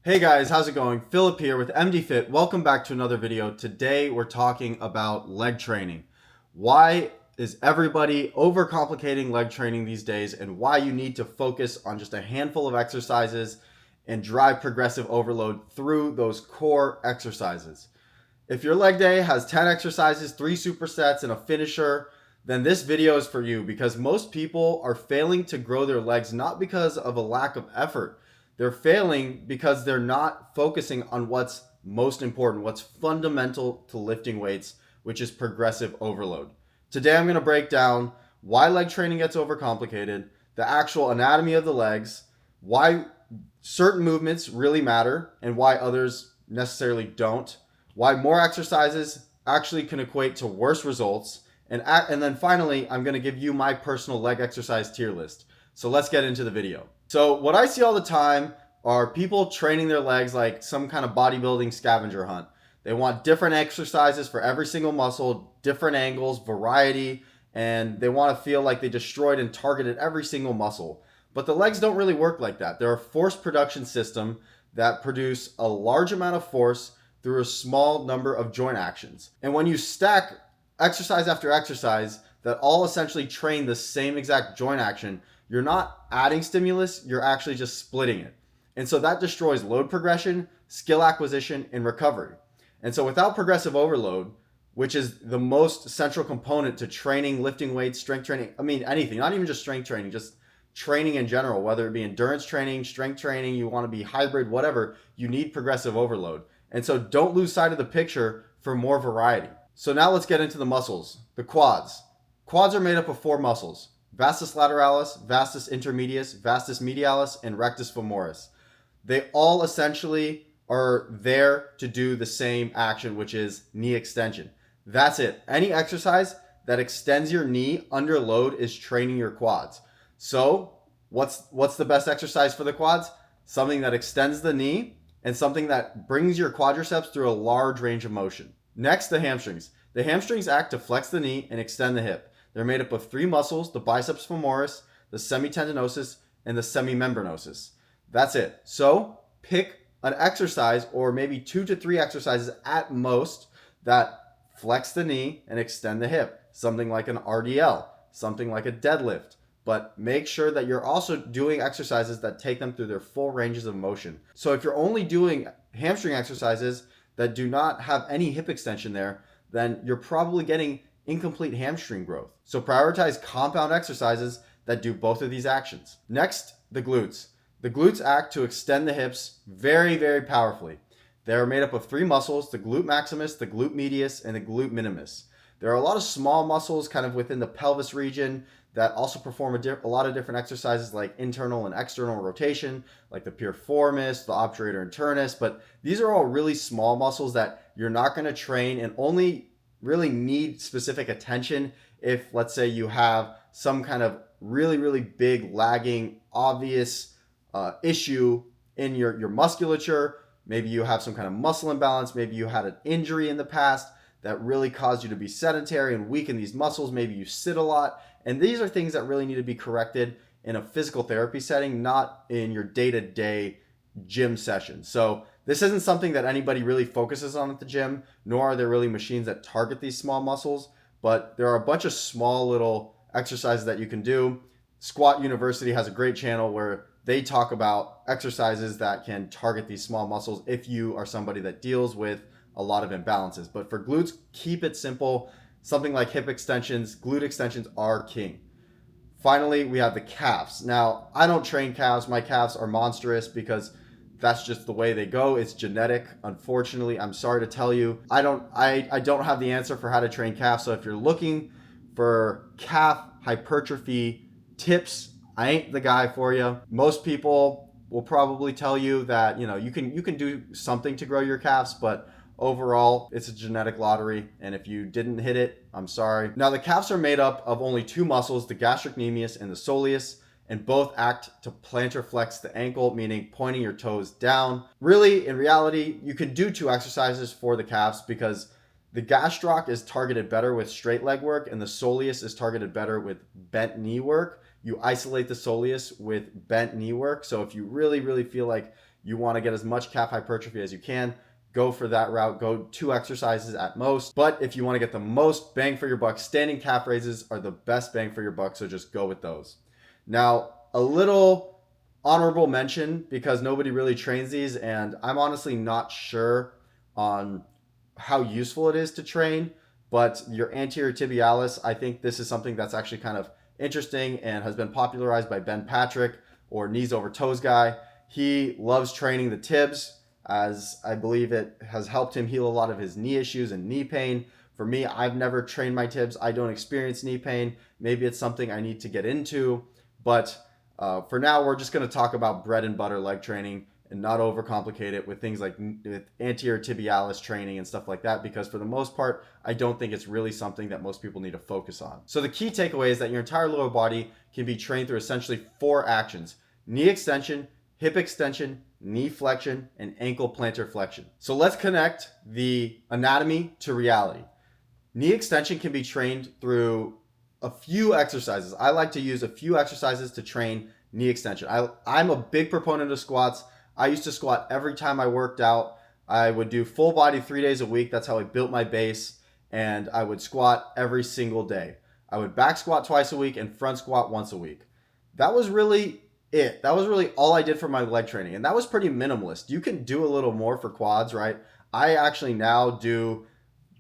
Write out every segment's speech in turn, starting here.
Hey guys, how's it going? Philip here with MD Fit. Welcome back to another video. Today we're talking about leg training. Why is everybody overcomplicating leg training these days, and why you need to focus on just a handful of exercises and drive progressive overload through those core exercises. If your leg day has 10 exercises, 3 supersets, and a finisher, then this video is for you because most people are failing to grow their legs not because of a lack of effort. They're failing because they're not focusing on what's most important, what's fundamental to lifting weights, which is progressive overload. Today I'm going to break down why leg training gets overcomplicated, the actual anatomy of the legs, why certain movements really matter and why others necessarily don't, why more exercises actually can equate to worse results, and then finally, I'm going to give you my personal leg exercise tier list. So let's get into the video. So what I see all the time are people training their legs like some kind of bodybuilding scavenger hunt. They want different exercises for every single muscle, different angles, variety, and they want to feel like they destroyed and targeted every single muscle. But the legs don't really work like that. They're a force production system that produce a large amount of force through a small number of joint actions. And when you stack exercise after exercise that all essentially train the same exact joint action, you're not adding stimulus, you're actually just splitting it. And so that destroys load progression, skill acquisition, and recovery. And so without progressive overload, which is the most central component to training, lifting weights, strength training, anything, not even just strength training, just training in general, whether it be endurance training, strength training, you want to be hybrid, whatever, you need progressive overload. And so don't lose sight of the picture for more variety. So now let's get into the muscles. The quads. Quads are made up of 4 muscles: vastus lateralis, vastus intermedius, vastus medialis, and rectus femoris. They all essentially are there to do the same action, which is knee extension. That's it. Any exercise that extends your knee under load is training your quads. So what's the best exercise for the quads? Something that extends the knee and something that brings your quadriceps through a large range of motion. Next, the hamstrings. The hamstrings act to flex the knee and extend the hip. They're made up of 3 muscles: the biceps femoris, the semitendinosus, and the semimembranosus. That's it. So pick an exercise, or maybe 2 to 3 exercises at most, that flex the knee and extend the hip. Something like an RDL, something like a deadlift. But make sure that you're also doing exercises that take them through their full ranges of motion. So if you're only doing hamstring exercises that do not have any hip extension there, then you're probably getting incomplete hamstring growth. So prioritize compound exercises that do both of these actions. Next, the glutes. The glutes act to extend the hips very, very powerfully. They are made up of 3 muscles: the glute maximus, the glute medius, and the glute minimus. There are a lot of small muscles kind of within the pelvis region that also perform a lot of different exercises like internal and external rotation, like the piriformis, the obturator internus. But these are all really small muscles that you're not going to train and only really need specific attention if, let's say, you have some kind of really, really big, lagging, obvious issue in your musculature. Maybe you have some kind of muscle imbalance. Maybe you had an injury in the past that really caused you to be sedentary and weaken these muscles. Maybe you sit a lot. And these are things that really need to be corrected in a physical therapy setting, not in your day-to-day gym session. So this isn't something that anybody really focuses on at the gym, nor are there really machines that target these small muscles. But there are a bunch of small little exercises that you can do. Squat University has a great channel where they talk about exercises that can target these small muscles if you are somebody that deals with a lot of imbalances. But for glutes, keep it simple. Something like hip extensions, glute extensions are king. Finally, we have the calves. Now, I don't train calves. My calves are monstrous because that's just the way they go. It's genetic. Unfortunately, I'm sorry to tell you. I don't have the answer for how to train calves. So if you're looking for calf hypertrophy tips, I ain't the guy for you. Most people will probably tell you that, you can do something to grow your calves, but overall, it's a genetic lottery, and if you didn't hit it, I'm sorry. Now, the calves are made up of only 2 muscles, the gastrocnemius and the soleus, and both act to plantar flex the ankle, meaning pointing your toes down. Really, in reality, you can do 2 exercises for the calves because the gastroc is targeted better with straight leg work, and the soleus is targeted better with bent knee work. You isolate the soleus with bent knee work. So if you really, really feel like you want to get as much calf hypertrophy as you can, go for that route. Go 2 exercises at most. But if you want to get the most bang for your buck, standing calf raises are the best bang for your buck, so just go with those. Now, a little honorable mention, because nobody really trains these, and I'm honestly not sure on how useful it is to train, but your anterior tibialis, I think this is something that's actually kind of interesting and has been popularized by Ben Patrick, or knees over toes guy. He loves training the tibs, as I believe it has helped him heal a lot of his knee issues and knee pain. For me, I've never trained my tibs. I don't experience knee pain. Maybe it's something I need to get into, but for now, we're just going to talk about bread and butter leg training and not overcomplicate it with things like with anterior tibialis training and stuff like that, because for the most part, I don't think it's really something that most people need to focus on. So the key takeaway is that your entire lower body can be trained through essentially 4 actions: knee extension, hip extension, knee flexion, and ankle plantar flexion. So let's connect the anatomy to reality. Knee extension can be trained through a few exercises. I like to use a few exercises to train knee extension. I'm a big proponent of squats. I used to squat every time I worked out. I would do full body 3 days a week. That's how I built my base. And I would squat every single day. I would back squat twice a week and front squat once a week. That was really it. That was really all I did for my leg training. And that was pretty minimalist. You can do a little more for quads, right? I actually now do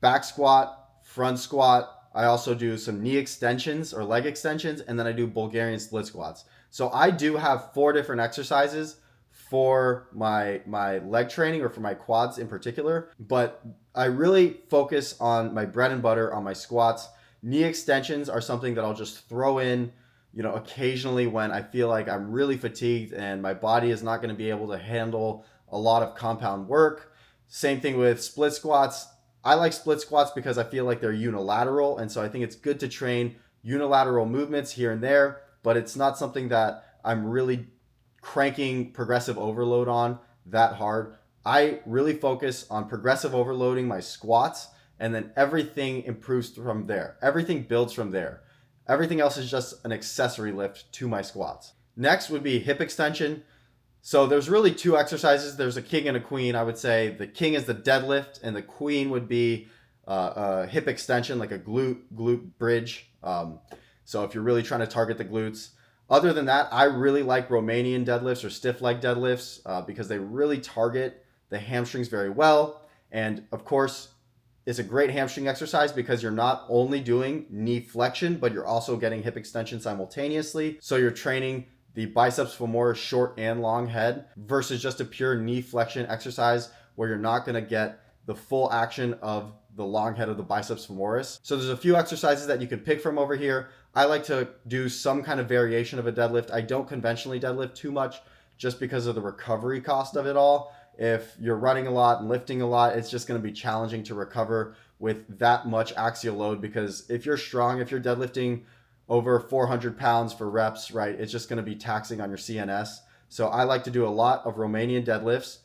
back squat, front squat. I also do some knee extensions or leg extensions, and then I do Bulgarian split squats. So I do have 4 different exercises for my leg training, or for my quads in particular, but I really focus on my bread and butter on my squats. Knee extensions are something that I'll just throw in, occasionally when I feel like I'm really fatigued and my body is not going to be able to handle a lot of compound work. Same thing with split squats. I like split squats because I feel like they're unilateral, and so I think it's good to train unilateral movements here and there, but it's not something that I'm really cranking progressive overload on that hard. I really focus on progressive overloading my squats, and then everything improves from there. Everything builds from there. Everything else is just an accessory lift to my squats. Next would be hip extension. So there's really 2 exercises. There's a king and a queen. I would say the king is the deadlift, and the queen would be a hip extension, like a glute bridge. So if you're really trying to target the glutes. Other than that, I really like Romanian deadlifts or stiff leg deadlifts because they really target the hamstrings very well. And of course, it's a great hamstring exercise because you're not only doing knee flexion, but you're also getting hip extension simultaneously. So you're training the biceps femoris short and long head versus just a pure knee flexion exercise where you're not going to get the full action of the long head of the biceps femoris. So there's a few exercises that you can pick from over here. I like to do some kind of variation of a deadlift. I don't conventionally deadlift too much just because of the recovery cost of it all. If you're running a lot and lifting a lot, it's just going to be challenging to recover with that much axial load, because if you're strong, if you're deadlifting over 400 pounds for reps, right, it's just going to be taxing on your CNS. So I like to do a lot of Romanian deadlifts.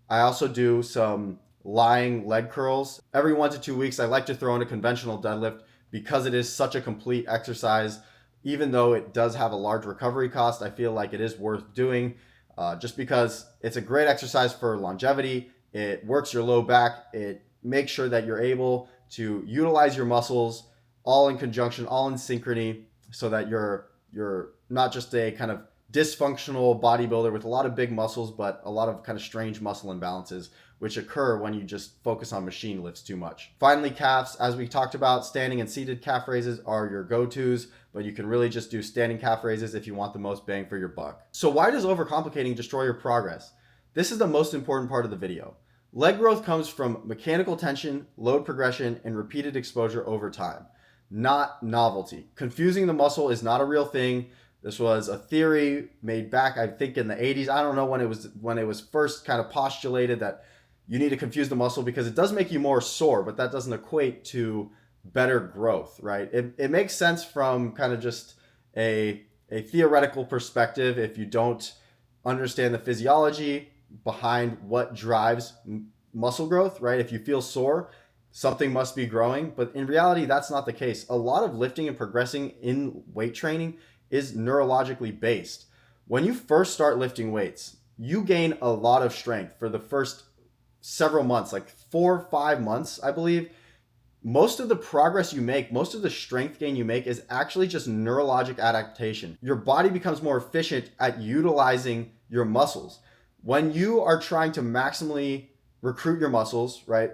I also do some lying leg curls. Every 1 to 2 weeks, I like to throw in a conventional deadlift because it is such a complete exercise. Even though it does have a large recovery cost, I feel like it is worth doing just because it's a great exercise for longevity. It works your low back. It makes sure that you're able to utilize your muscles all in conjunction, all in synchrony, so that you're not just a kind of dysfunctional bodybuilder with a lot of big muscles, but a lot of kind of strange muscle imbalances, which occur when you just focus on machine lifts too much. Finally, calves. As we talked about, standing and seated calf raises are your go-tos, but you can really just do standing calf raises if you want the most bang for your buck. So why does overcomplicating destroy your progress? This is the most important part of the video. Leg growth comes from mechanical tension, load progression, and repeated exposure over time, not novelty. Confusing the muscle is not a real thing. This was a theory made back, I think, in the 80s. I don't know when it was first kind of postulated that you need to confuse the muscle because it does make you more sore, but that doesn't equate to better growth, right? It makes sense from kind of just a theoretical perspective if you don't understand the physiology behind what drives muscle growth, right? If you feel sore, something must be growing, but in reality, that's not the case. A lot of lifting and progressing in weight training is neurologically based. When you first start lifting weights, you gain a lot of strength for the first several months, like 4 or 5 months, I believe. Most of the progress you make, most of the strength gain you make is actually just neurologic adaptation. Your body becomes more efficient at utilizing your muscles. When you are trying to maximally recruit your muscles, right?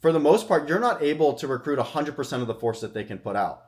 For the most part, you're not able to recruit 100% of the force that they can put out.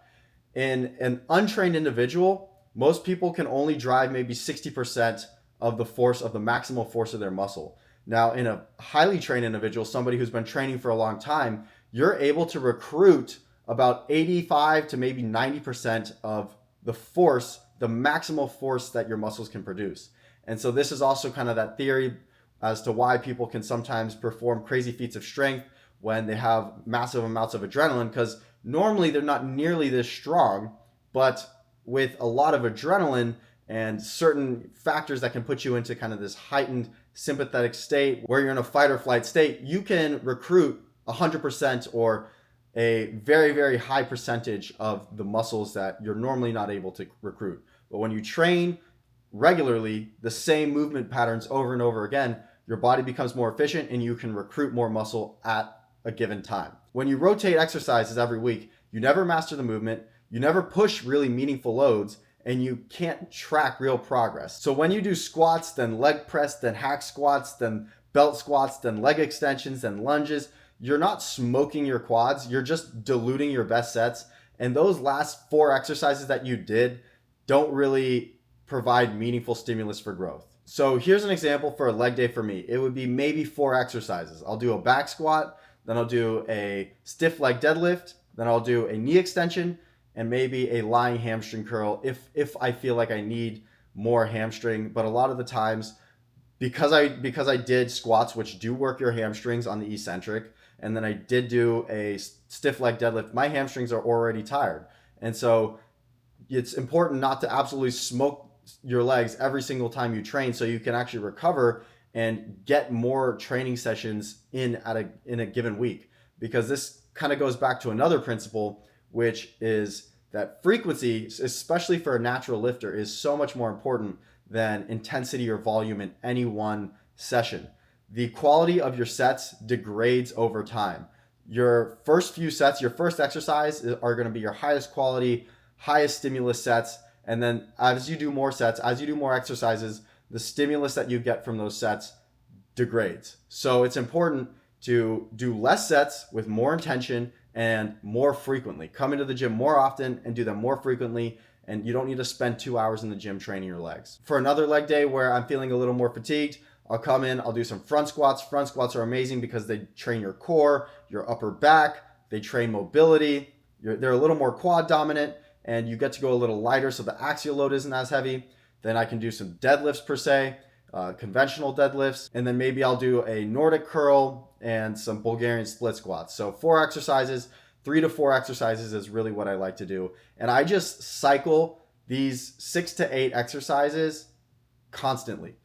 In an untrained individual, most people can only drive maybe 60% of the force, of the maximal force of their muscle. Now, in a highly trained individual, somebody who's been training for a long time, you're able to recruit about 85 to maybe 90% of the force, the maximal force that your muscles can produce. And so this is also kind of that theory as to why people can sometimes perform crazy feats of strength when they have massive amounts of adrenaline, because normally they're not nearly this strong, but with a lot of adrenaline and certain factors that can put you into kind of this heightened sympathetic state where you're in a fight or flight state, you can recruit 100% or a very, very high percentage of the muscles that you're normally not able to recruit. But when you train regularly, the same movement patterns over and over again, your body becomes more efficient and you can recruit more muscle at a given time. When you rotate exercises every week, you never master the movement, you never push really meaningful loads, and you can't track real progress. So when you do squats, then leg press, then hack squats, then belt squats, then leg extensions, then lunges, you're not smoking your quads, you're just diluting your best sets. And those last 4 exercises that you did don't really provide meaningful stimulus for growth. So here's an example for a leg day for me. It would be maybe 4 exercises. I'll do a back squat, then I'll do a stiff leg deadlift, then I'll do a knee extension, and maybe a lying hamstring curl if I feel like I need more hamstring. But a lot of the times, because I did squats, which do work your hamstrings on the eccentric, and then I did do a stiff leg deadlift, my hamstrings are already tired. And so it's important not to absolutely smoke your legs every single time you train, so you can actually recover and get more training sessions in a given week. Because this kind of goes back to another principle, which is that frequency, especially for a natural lifter, is so much more important than intensity or volume in any one session. The quality of your sets degrades over time. Your first few sets, your first exercise are going to be your highest quality, highest stimulus sets. And then as you do more sets, as you do more exercises, the stimulus that you get from those sets degrades. So it's important to do less sets with more intention and more frequently. Come into the gym more often and do them more frequently, and you don't need to spend 2 hours in the gym training your legs. For another leg day where I'm feeling a little more fatigued, I'll come in, I'll do some front squats. Front squats are amazing because they train your core, your upper back, they train mobility. They're a little more quad dominant, and you get to go a little lighter so the axial load isn't as heavy. Then I can do some deadlifts per se, conventional deadlifts, and then maybe I'll do a Nordic curl and some Bulgarian split squats. So 4 exercises, 3 to 4 exercises is really what I like to do. And I just cycle these 6 to 8 exercises constantly.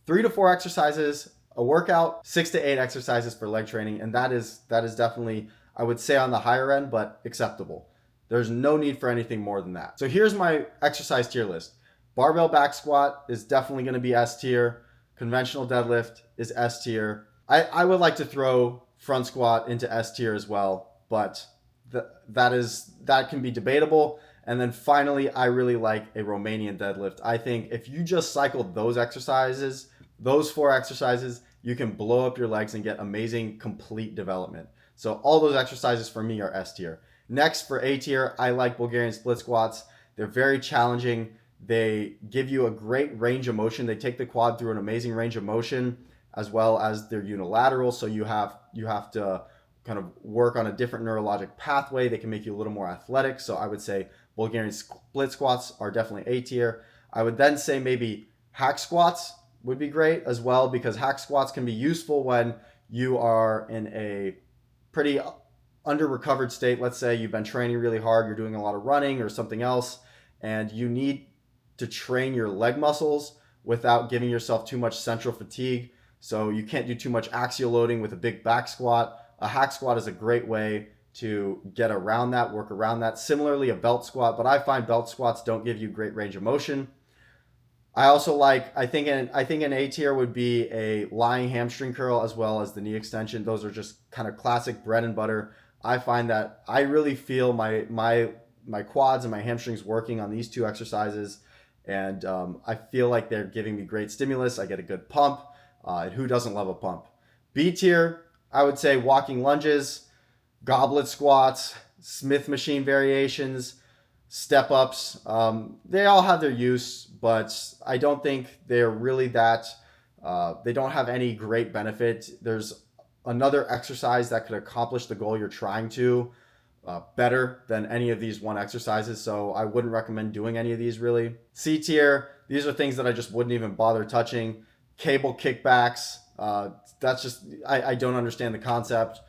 3 to 4 exercises a workout, 6 to 8 exercises for leg training. And that is definitely, I would say, on the higher end, but acceptable. There's no need for anything more than that. So here's my exercise tier list. Barbell back squat is definitely going to be S tier. Conventional deadlift is S tier. I would like to throw front squat into S tier as well, but that can be debatable. And then finally, I really like a Romanian deadlift. I think if you just cycle those exercises, those 4 exercises, you can blow up your legs and get amazing complete development. So all those exercises for me are S tier. Next, for A tier, I like Bulgarian split squats. They're very challenging. They give you a great range of motion. They take the quad through an amazing range of motion, as well as they're unilateral. So you have to kind of work on a different neurologic pathway. They can make you a little more athletic. So I would say Bulgarian split squats are definitely A tier. I would then say maybe hack squats would be great as well, because hack squats can be useful when you are in a pretty under recovered state. Let's say you've been training really hard, you're doing a lot of running or something else, and you need to train your leg muscles without giving yourself too much central fatigue. So you can't do too much axial loading with a big back squat. A hack squat is a great way to get around that, work around that. Similarly, a belt squat, but I find belt squats don't give you great range of motion. I also like, I think an A tier would be a lying hamstring curl as well as the knee extension. Those are just kind of classic bread and butter. I find that I really feel my quads and my hamstrings working on these two exercises, and I feel like they're giving me great stimulus. I get a good pump, and who doesn't love a pump? B tier, I would say walking lunges, goblet squats, Smith machine variations, step ups. They all have their use, but I don't think they're really that. They don't have any great benefit. There's another exercise that could accomplish the goal you're trying to better than any of these one exercises. So I wouldn't recommend doing any of these really. C tier, these are things that I just wouldn't even bother touching. Cable kickbacks. That's just, I don't understand the concept.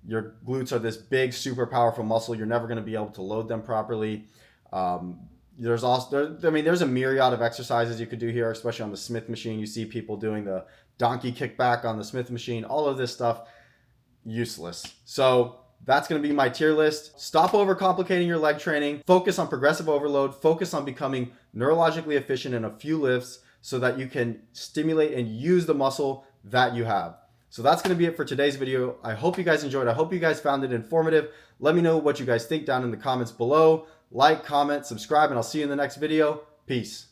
Your glutes are this big, super powerful muscle. You're never going to be able to load them properly. There's also, there's a myriad of exercises you could do here, especially on the Smith machine. You see people doing the donkey kickback on the Smith machine. All of this stuff, useless. So that's going to be my tier list. Stop overcomplicating your leg training. Focus on progressive overload. Focus on becoming neurologically efficient in a few lifts so that you can stimulate and use the muscle that you have. So that's going to be it for today's video. I hope you guys enjoyed. I hope you guys found it informative. Let me know what you guys think down in the comments below. Like, comment, subscribe, and I'll see you in the next video. Peace.